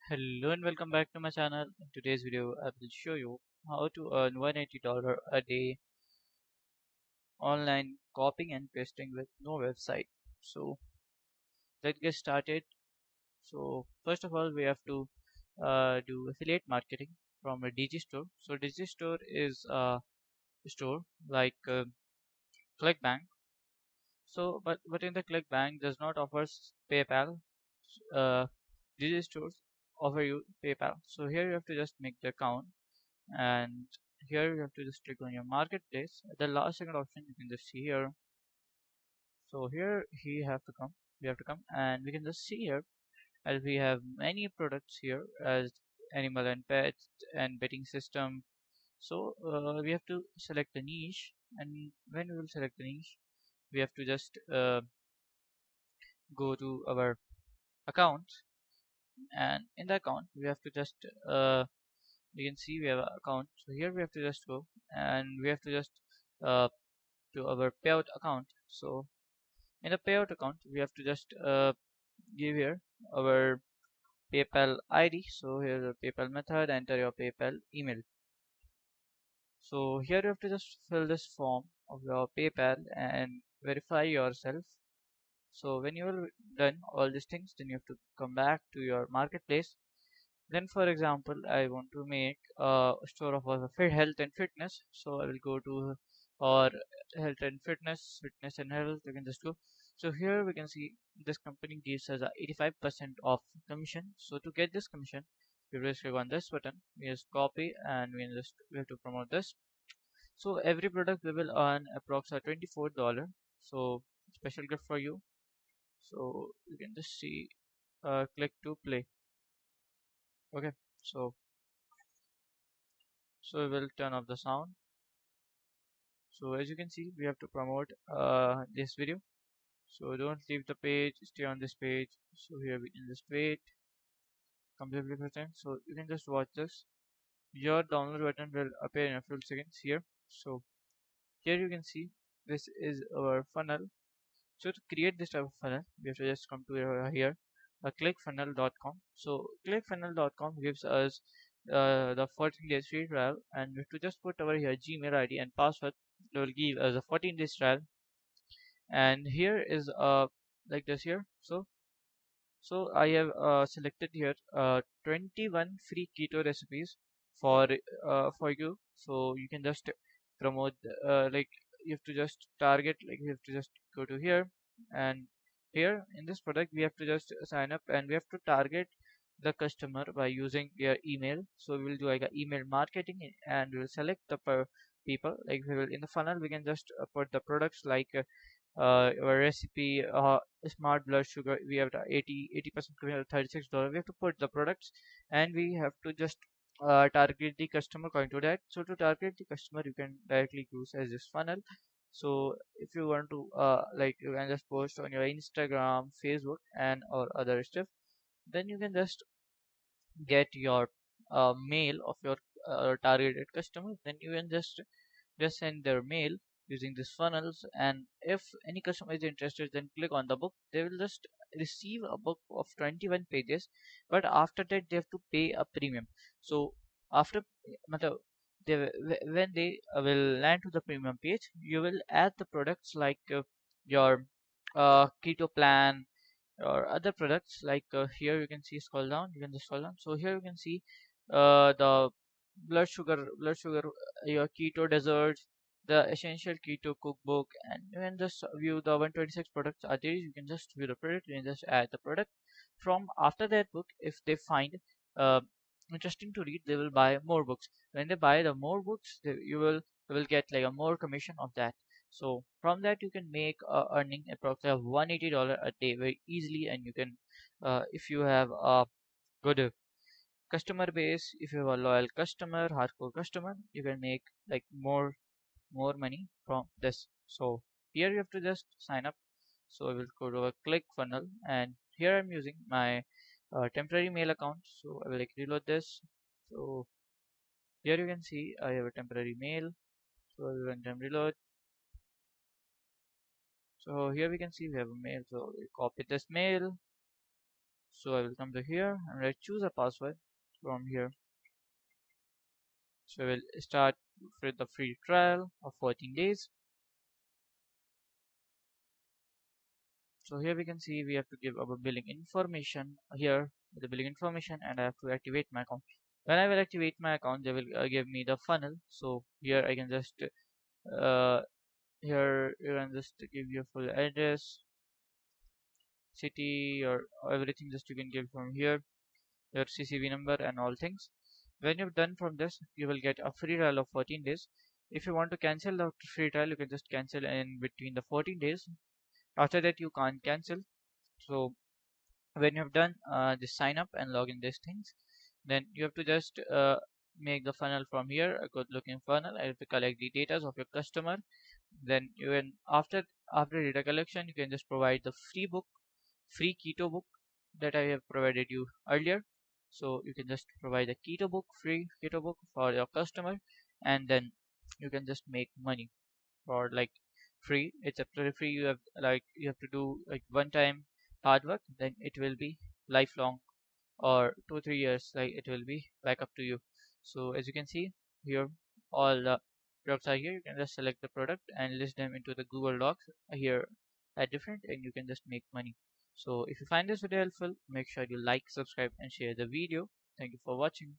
Hello and welcome back to my channel. In today's video, I will show you how to earn $180 a day online copying and pasting with no website. So let's get started. So first of all, we have to do affiliate marketing from a Digistore. So Digistore is a store like ClickBank. So but in the ClickBank does not offer PayPal. Uh, Digistores offer you PayPal. So here you have to just make the account, and here you have to just click on your marketplace. The last second option you can just see here. So here we have to come, and we can just see here as we have many products here as animal and pets and betting system. So we have to select the niche, and when we will select the niche, we have to just go to our account, and in the account we have to just you can see we have an account. So here we have to just go, and we have to just uh, to our payout account. So in the payout account we have to just give here our PayPal ID. So here the PayPal method, enter your PayPal email. So here you have to just fill this form of your PayPal and verify yourself. So when you are done all these things, then you have to come back to your marketplace. Then for example, I want to make a store of health and fitness. So I will go to or health and fitness and health. You can just go. So here we can see this company gives us a 85% of commission. So to get this commission, we just click on this button. We just copy and we have to promote this. So every product we will earn approximately $24. So special gift for you. So you can just see click to play. Okay. So we will turn off the sound. So as you can see, we have to promote this video. So don't leave the page, stay on this page. So here we can just wait completely present. So you can just watch this. Your download button will appear in a few seconds here. So here you can see this is our funnel. So to create this type of funnel, we have to just come to here, clickfunnel.com. So clickfunnel.com gives us the 14 days free trial, and we have to just put our here Gmail ID and password. It will give us a 14 days trial, and here is like this here. So I have selected here 21 free keto recipes for you. So you can just promote like you have to just target, like you have to just go to here, and here in this product we have to just sign up, and we have to target the customer by using their email. So we will do like a email marketing, and we will select the people. Like we will in the funnel we can just put the products like our recipe, smart blood sugar. We have the 80% commission, $36. We have to put the products, and we have to just target the customer according to that. So to target the customer, you can directly use as this funnel. So if you want to like you can just post on your Instagram, Facebook, and or other stuff, then you can just get your mail of your targeted customer. Then you can just send their mail using these funnels, and if any customer is interested, then click on the book. They will just receive a book of 21 pages, but after that they have to pay a premium. So after matlab, when they will land to the premium page, you will add the products like your keto plan or other products. Like here you can see, scroll down, you can just scroll down. So here you can see the blood sugar, your keto desserts, the essential keto cookbook, and you can just view the 126 products are there. You can just view the product, you can just add the product. From after that book, if they find uh, interesting to read, they will buy more books. When they buy the more books, you will get like a more commission of that. So from that you can make earning approximately $180 a day very easily, and you can if you have a good customer base, if you have a loyal customer, hardcore customer, you can make like more money from this. So here you have to just sign up. So I will go to a click funnel, and here I'm using my temporary mail account. So I will like reload this. So here you can see I have a temporary mail. So I will run them reload. So here we can see we have a mail. So we copy this mail. So I will come to here and I choose a password from here. So we'll start with the free trial of 14 days. So here we can see we have to give our billing information here, the billing information, and I have to activate my account. When I will activate my account, they will give me the funnel. So here I can just here you can just give your full address, city, or everything. Just you can give from here your CCV number and all things. When you've done from this, you will get a free trial of 14 days. If you want to cancel the free trial, you can just cancel in between the 14 days. After that, you can't cancel. So when you have done this sign up and log in these things, then you have to just make the funnel from here, a good looking funnel. I have to collect the data of your customer. Then you can after data collection, you can just provide the free keto book that I have provided you earlier. So you can just provide a free keto book for your customer, and then you can just make money for like free. It's absolutely free. You have to do like one time hard work, then it will be lifelong, or 2 3 years, like it will be back up to you. So as you can see here, all the products are here. You can just select the product and list them into the Google Docs here at different, and you can just make money. So if you find this video helpful, make sure you like, subscribe, and share the video. Thank you for watching.